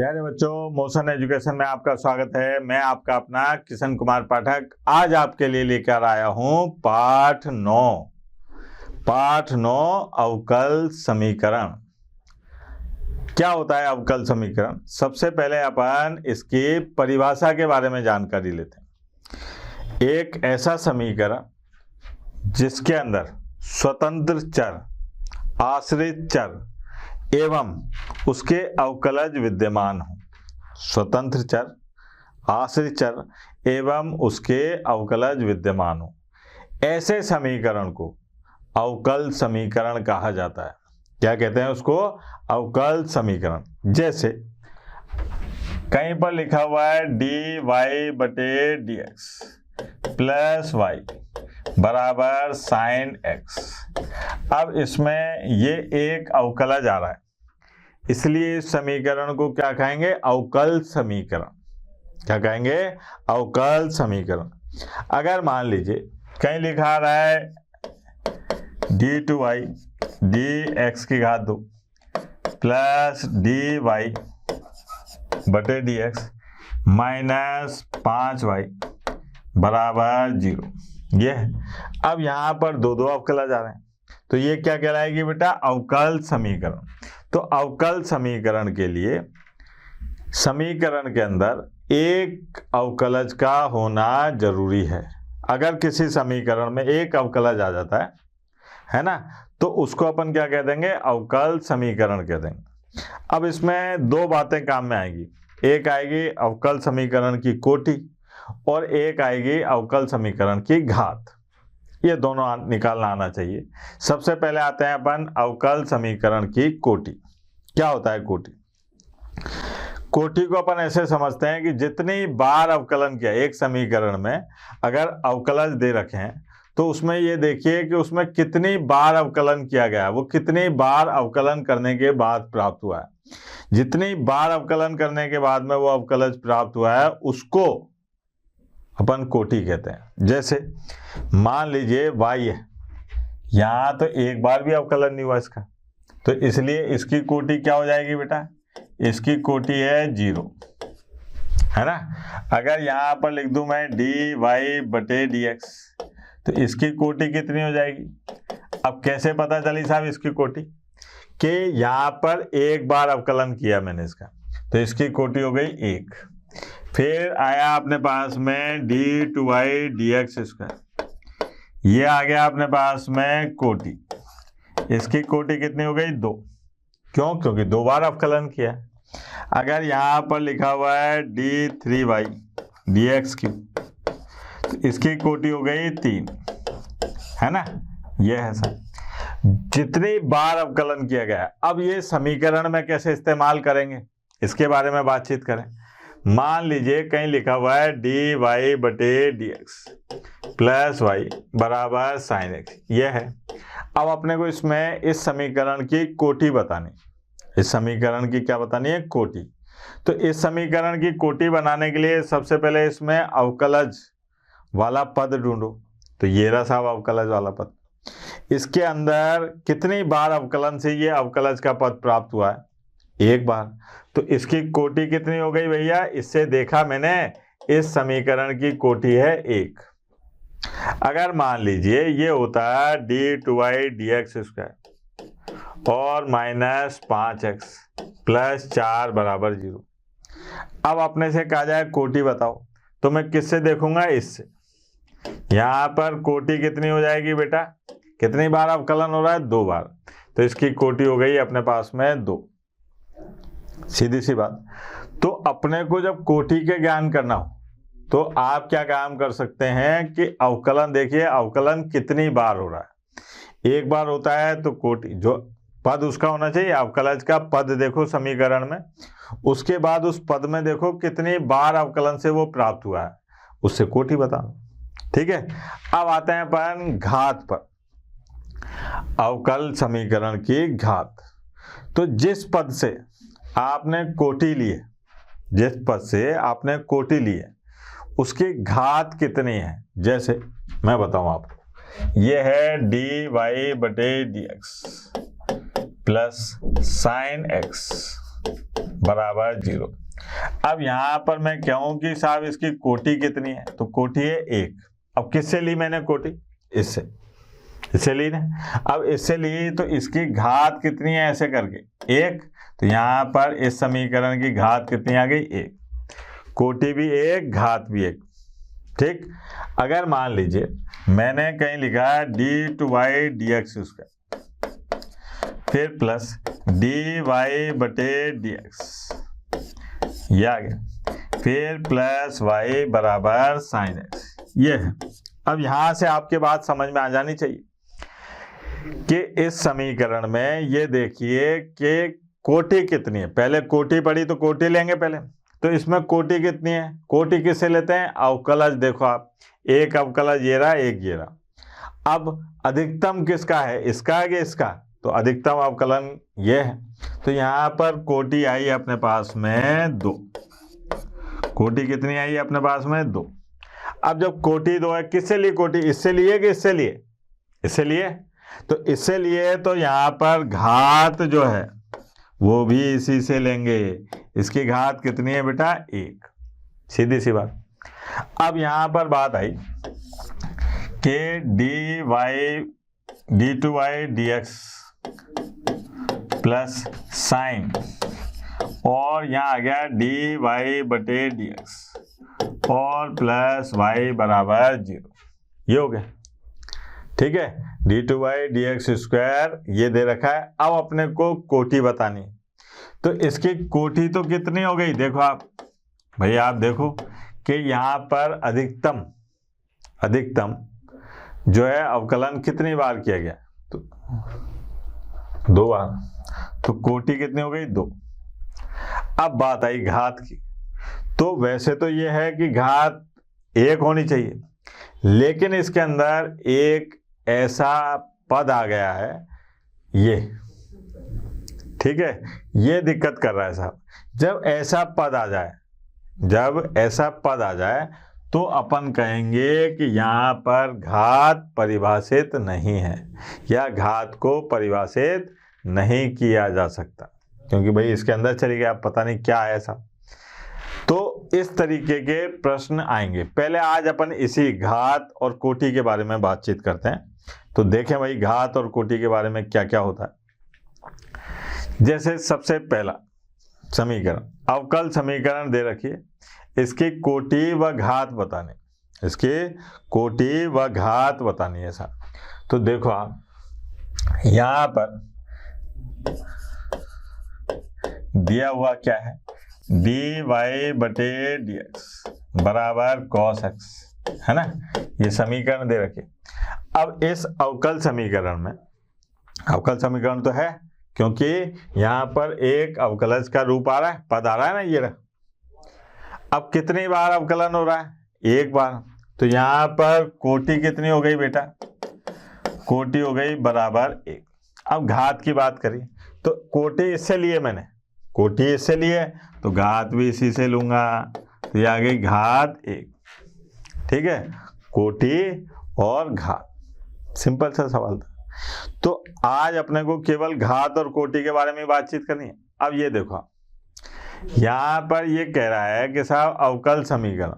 प्यारे बच्चों, motion education में आपका स्वागत है। मैं आपका अपना किशन कुमार पाठक आज आपके लिए लेकर आया हूं पाठ 9 अवकल समीकरण। क्या होता है अवकल समीकरण? सबसे पहले अपन इसकी परिभाषा के बारे में जानकारी लेते हैं। एक ऐसा समीकरण जिसके अंदर स्वतंत्र चर, आश्रित चर एवं उसके अवकलज विद्यमान हो। स्वतंत्र चर, आश्रित चर एवं उसके अवकलज विद्यमान हो, ऐसे समीकरण को अवकल समीकरण कहा जाता है। क्या कहते हैं उसको? अवकल समीकरण। जैसे कहीं पर लिखा हुआ है dy/dx प्लस वाई बराबर साइन एक्स। अब इसमें ये एक अवकलज आ रहा है, इसलिए इस समीकरण को क्या कहेंगे? अवकल समीकरण। क्या कहेंगे? अवकल समीकरण। अगर मान लीजिए कहीं लिखा रहा है d/y dx की घात 2 प्लस dy/dx माइनस 5y बराबर 0। ये है। अब यहाँ पर दो अवकलज आ रहे हैं, तो ये क्या कहलाएगी बेटा? अवकल समीकरण। तो अवकल समीकरण के लिए समीकरण के अंदर एक अवकलज का होना जरूरी है। अगर किसी समीकरण में एक अवकलज आ जाता है ना, तो उसको अपन क्या कह देंगे? अवकल समीकरण कह देंगे। अब इसमें दो बातें काम में आएगी। एक आएगी अवकल समीकरण की कोटि और एक आएगी अवकल समीकरण की घात। ये दोनों निकालना आना चाहिए। सबसे पहले आते हैं अपन अवकल समीकरण की कोटि। क्या होता है कोटि? कोटि को अपन ऐसे समझते हैं कि जितनी बार अवकलन किया एक समीकरण में, अगर अवकलज दे रखे हैं तो उसमें ये देखिए कि उसमें कितनी बार अवकलन किया गया है, वो कितनी बार अवकलन करने के बाद प्राप्त हुआ है। जितनी बार अवकलन करने के बाद में वो अवकलज प्राप्त हुआ है उसको अपन कोटि कहते हैं। जैसे मान लीजिए y है, यहाँ तो एक बार भी अवकलन नहीं हुआ इसका, तो इसलिए इसकी कोटि क्या हो जाएगी बेटा? इसकी कोटि है 0, है ना। अगर यहाँ पर लिख दूं मैं dy/dx तो इसकी कोटि कितनी हो जाएगी? अब कैसे पता चली साहब इसकी कोटि? कि यहाँ पर एक बार अवकलन किया मैंने इसका, तो इसकी कोटि हो गई 1। फिर आया अपने पास में d/dx², ये आ गया अपने पास में कोटि। इसकी कोटि कितनी हो गई? 2। क्यों? क्योंकि 2 बार अवकलन किया। अगर यहाँ पर लिखा हुआ है d/3y तो इसकी कोटि हो गई 3, है ना। यह है सर जितनी बार अवकलन किया गया। अब ये समीकरण में कैसे इस्तेमाल करेंगे इसके बारे में बातचीत करें। मान लीजिए कहीं लिखा हुआ है dy/dx प्लस वाई बराबर साइन एक्स, यह है। अब अपने को इसमें इस समीकरण की कोटि बतानी। इस समीकरण की क्या बतानी है? कोटि। तो इस समीकरण की कोटि बनाने के लिए सबसे पहले इसमें अवकलज वाला पद ढूंढो। तो ये रहा साहब अवकलज वाला पद। इसके अंदर कितनी बार अवकलन से ये अवकलज का पद प्राप्त हुआ है? एक बार। तो इसकी कोटि कितनी हो गई भैया? इससे देखा मैंने, इस समीकरण की कोटि है 1। अगर मान लीजिए ये होता है d/dx² और माइनस 5x प्लस 4 बराबर 0। अब अपने से कहा जाए कोटि बताओ, तो मैं किससे देखूंगा? इससे। यहाँ पर कोटि कितनी हो जाएगी बेटा? कितनी बार अवकलन हो रहा है? 2 बार। तो इसकी कोटि हो गई अपने पास में 2। सीधी सी बात। तो अपने को जब कोटि के ज्ञान करना हो तो आप क्या काम कर सकते हैं कि अवकलन देखिए, अवकलन कितनी बार हो रहा है। एक बार होता है तो कोटि, जो पद उसका होना चाहिए अवकलज का पद देखो समीकरण में, उसके बाद उस पद में देखो कितनी बार अवकलन से वो प्राप्त हुआ है, उससे कोटि बताओ। ठीक है। अब आते हैं अपन घात पर। अवकल समीकरण की घात। तो जिस पद से आपने कोटि लिए, जिस पद से आपने कोटि लिए उसकी घात कितनी है? जैसे मैं बताऊं आपको, ये है dy/dx प्लस साइन एक्स बराबर 0। अब यहाँ पर मैं कहूँ कि साहब इसकी कोटि कितनी है, तो कोटि है 1। अब किससे ली मैंने कोटि, इससे ली ना। अब इससे ली तो इसकी घात कितनी है, ऐसे करके 1। तो यहाँ पर इस समीकरण की घात कितनी आ गई, 1। कोटि भी 1, घात भी 1। ठीक। अगर मान लीजिए मैंने कहीं लिखा है d/y dx फिर प्लस dy/dx, ये आ गया, फिर प्लस y बराबर साइन x, ये है। अब यहां से आपके बात समझ में आ जानी चाहिए कि इस समीकरण में ये देखिए कि कोटि कितनी है। पहले कोटि पड़ी तो कोटि लेंगे पहले, तो इसमें कोटि कितनी है, कोटि किससे लेते हैं, अवकलज। देखो आप, एक अवकलज ये रहा, एक ये रहा। अब अधिकतम किसका है, इसका कि इसका, तो अधिकतम अवकलन ये है। तो यहाँ पर कोटि आई अपने पास में 2। कोटि कितनी आई अपने पास में, 2। अब जब कोटि 2 है, किससे लिए कोटि, इससे लिए कि इससे लिए, इससे लिए, तो इससे लिए तो यहाँ पर घात जो है वो भी इसी से लेंगे। इसकी घात कितनी है बेटा, 1। सीधी सी बात। अब यहाँ पर बात आई कि d/y dx प्लस साइन, और यहाँ आ गया dy/dx और प्लस y बराबर 0, ये हो गया। ठीक है, d/dx² ये दे रखा है। अब अपने को कोटि बतानी, तो इसकी कोटि तो कितनी हो गई, देखो आप भैया, आप देखो कि यहाँ पर अधिकतम जो है अवकलन कितनी बार किया गया, तो 2 बार, तो कोटि कितनी हो गई, 2। अब बात आई घात की, तो वैसे तो ये है कि घात 1 होनी चाहिए, लेकिन इसके अंदर एक ऐसा पद आ गया है ये, ठीक है, ये दिक्कत कर रहा है साहब। जब ऐसा पद आ जाए तो अपन कहेंगे कि यहाँ पर घात परिभाषित नहीं है, या घात को परिभाषित नहीं किया जा सकता, क्योंकि भाई इसके अंदर चली गया, पता नहीं क्या है ऐसा। तो इस तरीके के प्रश्न आएंगे। पहले आज अपन इसी घात और कोटि के बारे में बातचीत करते हैं। तो देखें भाई घात और कोटि के बारे में क्या क्या होता है। जैसे सबसे पहला समीकरण, अवकल समीकरण दे रखिए, इसकी कोटि व घात बताने, इसकी कोटि व घात बतानी है सर। तो देखो आप यहाँ पर दिया हुआ क्या है, dy/dx बराबर cos x, है ना, ये समीकरण दे रखे। अब इस अवकल समीकरण तो है, क्योंकि यहाँ पर एक अवकलज का रूप आ रहा है, पद आ रहा है ना, ये रहा। अब कितनी बार अवकलन हो रहा है, 1 बार। तो यहाँ पर कोटि कितनी हो गई बेटा, कोटि हो गई बराबर 1। अब घात की बात करिए, तो कोटि इससे लिए मैंने, कोटि इससे लिए तो घात भी इसी से लूंगा, तो ये आ गई घात 1। ठीक है, कोटि और घात, सिंपल सा सवाल था। तो आज अपने को केवल घात और कोटि के बारे में बातचीत करनी है। अब ये देखो, यहाँ पर ये कह रहा है कि साहब अवकल समीकरण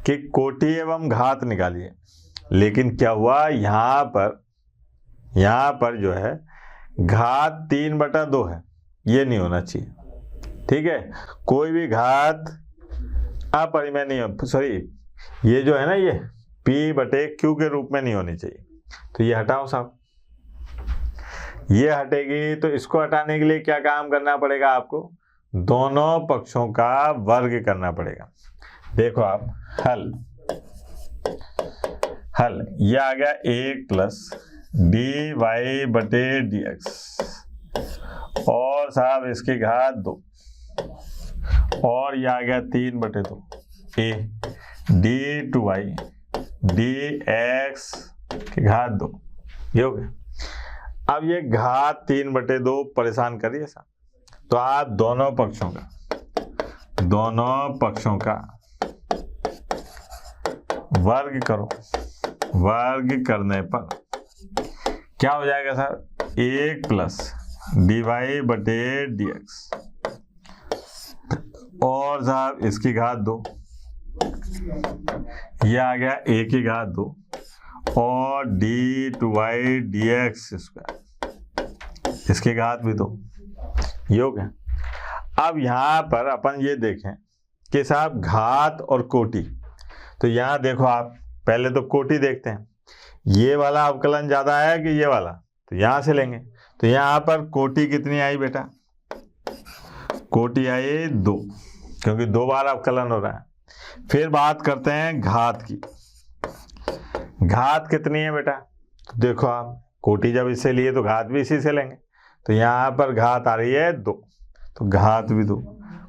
कि कोटि एवं घात निकालिए, लेकिन क्या हुआ, यहाँ पर जो है घात 3/2 है, ये नहीं होना चाहिए। ठीक है, कोई भी घात अपरिमेय नहीं हो, सॉरी, ये जो है ना, ये p/q के रूप में नहीं होनी चाहिए। तो ये हटाओ साहब, ये हटेगी। तो इसको हटाने के लिए क्या काम करना पड़ेगा आपको, दोनों पक्षों का वर्ग करना पड़ेगा। देखो आप, हल ये आ गया 1 प्लस dy/dx और साहब इसकी घात 2, और ये आ गया 3/2 a d/y dx की घात 2, ये हो गया। अब ये घात 3/2 परेशान करिए साहब, तो आप दोनों पक्षों का वर्ग करो। वर्ग करने पर क्या हो जाएगा सर, 1 प्लस dy/dx और साहब इसकी घात 2, ये आ गया a की घात 2 और d2y dx स्क्वायर, इसकी घात भी 2, ये हो गया। अब यहाँ पर अपन ये देखें कि साहब घात और कोटि, तो यहाँ देखो आप पहले तो कोटि देखते हैं, ये वाला अवकलन ज़्यादा है कि ये वाला, तो यहाँ से लेंगे। तो यहाँ पर कोटि कितनी आई बेटा, कोटि आई 2, क्योंकि 2 बार अवकलन हो रहा है। फिर बात करते हैं घात की, घात कितनी है बेटा, तो देखो आप कोटि जब इससे लिए तो घात भी इसी से लेंगे, तो यहाँ पर घात आ रही है 2, तो घात भी 2,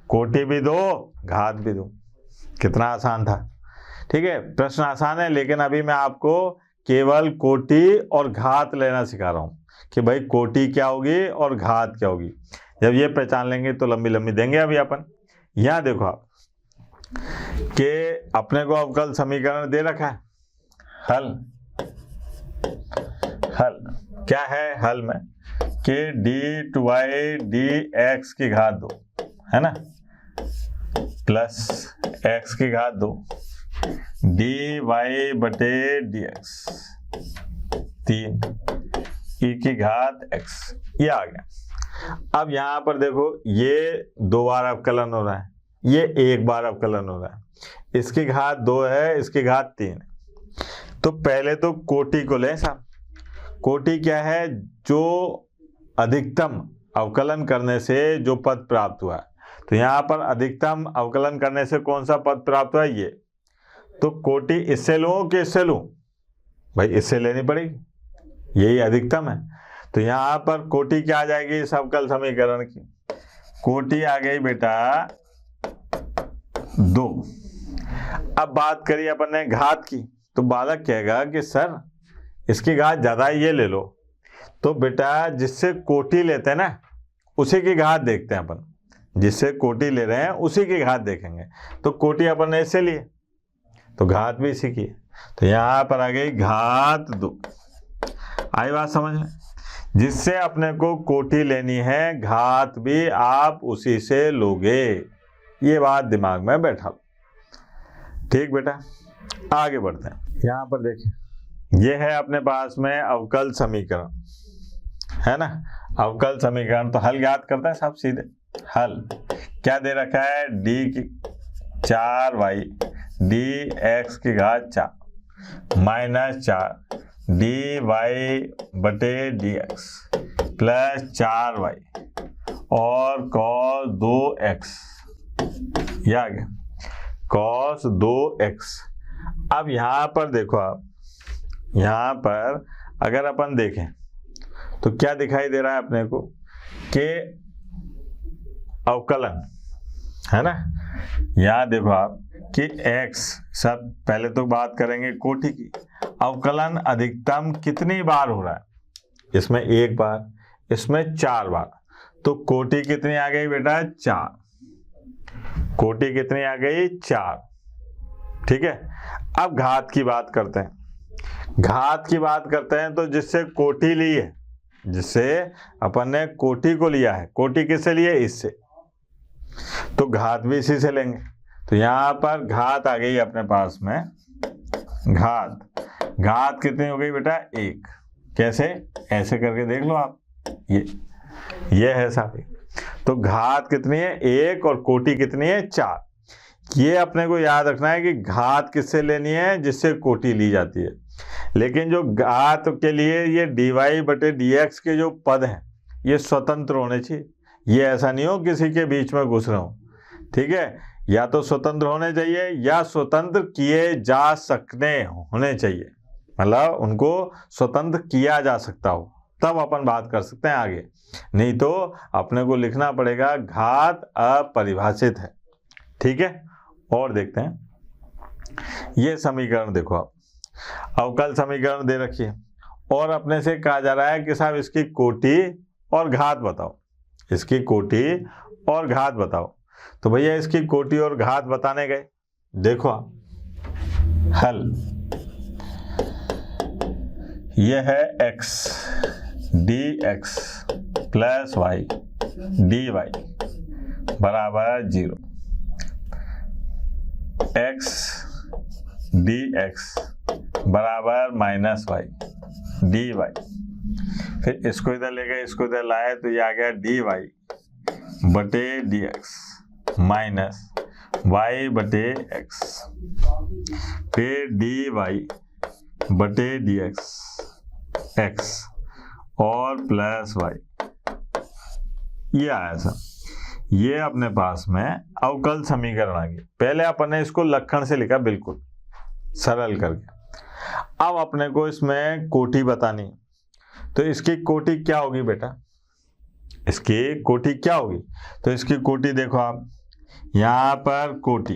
कोटि भी 2, घात भी 2। कितना आसान था, ठीक है। प्रश्न आसान है, लेकिन अभी मैं आपको केवल कोटि और घात लेना सिखा रहा हूँ कि भाई कोटि क्या होगी और घात क्या होगी। जब ये पहचान लेंगे तो लंबी लंबी देंगे। अभी अपन यहाँ देखो आप कि अपने को अवकल समीकरण दे रखा है, हल क्या है हल में कि d2y dx की घात 2 है ना, प्लस x की घात 2 dy बटे dx 3 e की घात x, ये आ गया। अब यहाँ पर देखो ये 2 बार अवकलन हो रहा है, ये 1 बार अवकलन हो रहा है, इसकी घात 2 है, इसकी घात 3 है। तो पहले तो कोटि को लें साहब, कोटि क्या है, जो अधिकतम अवकलन करने से जो पद प्राप्त हुआ है। तो यहाँ पर अधिकतम अवकलन करने से कौन सा पद प्राप्त हुआ है, ये। तो कोटि इससे लूँ कि इससे लूँ, भाई इससे लेनी पड़ेगी, यही अधिकतम है। तो यहाँ पर कोटि क्या आ जाएगी इस अवकल समीकरण की, कोटि आ गई बेटा 2। अब बात करिए अपन ने घात की, तो बालक कहेगा कि सर इसकी घात ज़्यादा है, ये ले लो। तो बेटा जिससे कोटि लेते हैं ना उसी की घात देखते हैं अपन, जिससे कोटि ले रहे हैं उसी की घात देखेंगे। तो कोटि अपन ने इससे लिए तो घात भी इसी की है, तो यहाँ पर आ गई घात 2। आई बात समझ में, जिससे अपने को कोटि लेनी है घात भी आप उसी से लोगे, ये बात दिमाग में बैठा लो। ठीक बेटा, आगे बढ़ते हैं। यहाँ पर देखिए ये है अपने पास में अवकल समीकरण, है ना। अवकल समीकरण तो हल ज्ञात करते हैं साहब सीधे। हल क्या दे रखा है, d की 4y dx की घात 4 माइनस 4 dy बटे dx प्लस 4y और cos 2x, ये आ गया cos 2x। अब यहाँ पर देखो आप, यहाँ पर अगर अपन देखें तो क्या दिखाई दे रहा है अपने को कि अवकलन, है ना। यहाँ देखो आप कि x, सब पहले तो बात करेंगे कोटि की, अवकलन अधिकतम कितनी बार हो रहा है, इसमें 1 बार, इसमें 4 बार। तो कोटि कितनी आ गई बेटा 4, कोटि कितनी आ गई 4, ठीक है। अब घात की बात करते हैं, घात की बात करते हैं तो जिससे कोटि ली है, जिससे अपन ने कोटि को लिया है, कोटि किससे लिए, इससे, तो घात भी इसी से लेंगे। तो यहाँ पर घात आ गई अपने पास में, घात कितनी हो गई बेटा 1। कैसे, ऐसे करके देख लो आप, ये है साहब। तो घात कितनी है 1 और कोटि कितनी है 4। ये अपने को याद रखना है कि घात किससे लेनी है, जिससे कोटि ली जाती है। लेकिन जो घात के लिए ये dy बटे dx के जो पद हैं ये स्वतंत्र होने चाहिए, ये ऐसा नहीं हो किसी के बीच में घुस रहा हूँ, ठीक है। या तो स्वतंत्र होने चाहिए या स्वतंत्र किए जा सकने होने चाहिए, मतलब उनको स्वतंत्र किया जा सकता हो, तब अपन बात कर सकते हैं आगे। नहीं तो अपने को लिखना पड़ेगा घात अपरिभाषित है, ठीक है। और देखते हैं ये समीकरण, देखो आप अवकल समीकरण दे रखी है और अपने से कहा जा रहा है कि साहब इसकी कोटि और घात बताओ, इसकी कोटि और घात बताओ। तो भैया इसकी कोटि और घात बताने गए, देखो आप हल, यह है x dx plus y dy बराबर 0, एक्स डी एक्स बराबर माइनस वाई डी वाई। फिर इसको इधर ले गए, इसको इधर लाए तो ये आ गया डी वाई बटे डी एक्स माइनस वाई बटे एक्स, फिर डी वाई बटे डी एक्स एक्स और प्लस वाई। ये आया सर, ये अपने पास में अवकल समीकरण आ गया। पहले अपन ने इसको लक्षण से लिखा बिल्कुल सरल करके। अब अपने को इसमें कोटि बतानी, तो इसकी कोटि क्या होगी बेटा, इसकी कोटि क्या होगी? तो इसकी कोटि देखो आप, यहाँ पर कोटि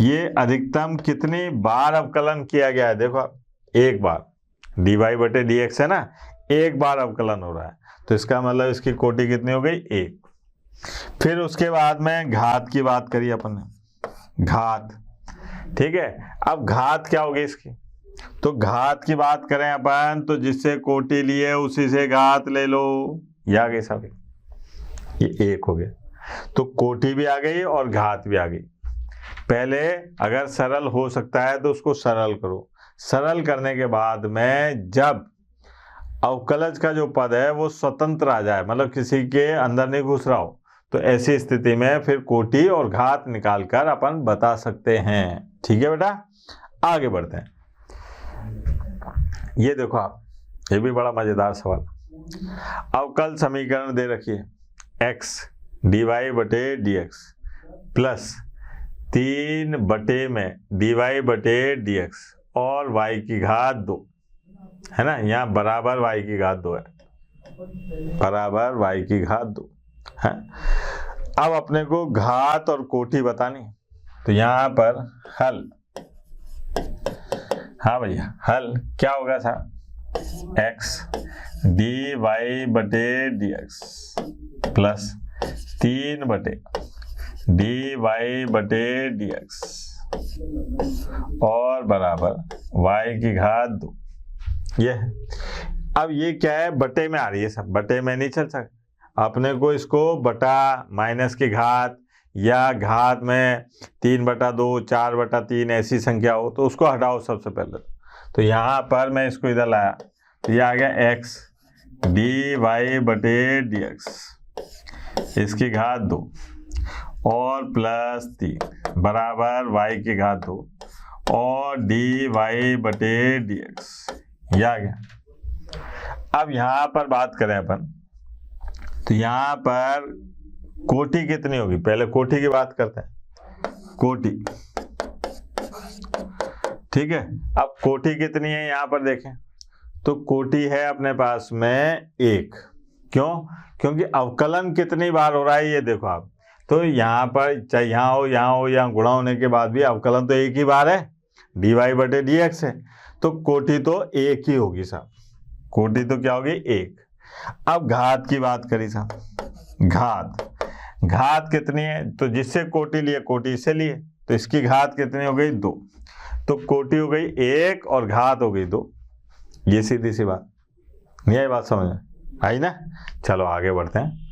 ये अधिकतम कितनी बार अवकलन किया गया है, देखो आप एक बार, डी वाई बटे डी एक्स है ना, एक बार अवकलन हो रहा है, तो इसका मतलब इसकी कोटि कितनी हो गई, एक। फिर उसके बाद में घात की बात करी अपन ने, घात, ठीक है। अब घात क्या होगी इसकी, तो घात की बात करें अपन तो जिससे कोटि लिए उसी से घात ले लो, ये आ गई सब, ये एक हो गया। तो कोटि भी आ गई और घात भी आ गई। पहले अगर सरल हो सकता है तो उसको सरल करो, सरल करने के बाद में जब अवकलज का जो पद है वो स्वतंत्र आ जाए, मतलब किसी के अंदर नहीं घुस रहा हो, तो ऐसी स्थिति में फिर कोटि और घात निकालकर अपन बता सकते हैं। ठीक है बेटा, आगे बढ़ते हैं। ये देखो आप, ये भी बड़ा मजेदार सवाल। अवकल समीकरण दे रखिए, x डी वाई बटे डी एक्स प्लस 3 बटे में डी वाई बटे डी एक्स और y की घात 2 है ना, यहाँ बराबर y की घात 2 है, बराबर y की घात 2 है। अब अपने को घात और कोटि बतानी, तो यहाँ पर हल, हाँ भैया हल क्या होगा साहब, x डी वाई बटे डी एक्स प्लस 3 बटे डी वाई बटे डी एक्स और बराबर y की घात 2, ये। अब ये क्या है, बटे में आ रही है सब, बटे में नहीं चल सकता, अपने को इसको बटा माइनस की घात या घात में 3/2 4/3 ऐसी संख्या हो तो उसको हटाओ सबसे पहले। तो यहाँ पर मैं इसको इधर लाया तो ये आ गया x डी वाई बटे डी एक्स, इसकी घात 2 और प्लस 3 बराबर y की घात 2 और डी वाई बटे डी एक्स, ये आ गया। अब यहाँ पर बात करें अपन, तो यहाँ पर कोटि कितनी होगी, पहले कोटि की बात करते हैं, कोटि, ठीक है। अब कोटि कितनी है यहाँ पर देखें, तो कोटि है अपने पास में 1, क्यों, क्योंकि अवकलन कितनी बार हो रहा है ये देखो आप, तो यहाँ पर चाहे यहाँ हो यहाँ गुणा होने के बाद भी अवकलन तो एक ही बार है, डी वाई बटे डी एक्स है, तो कोटि तो एक ही होगी साहब, कोटि तो क्या होगी, 1। अब घात की बात करी साहब, घात कितनी है, तो जिससे कोटि लिए कोटि इससे लिए, तो इसकी घात कितनी हो गई, 2, तो कोटि हो गई 1 और घात हो गई 2, ये सीधी सी बात, नहीं आई बात समझ में आई ना। चलो आगे बढ़ते हैं।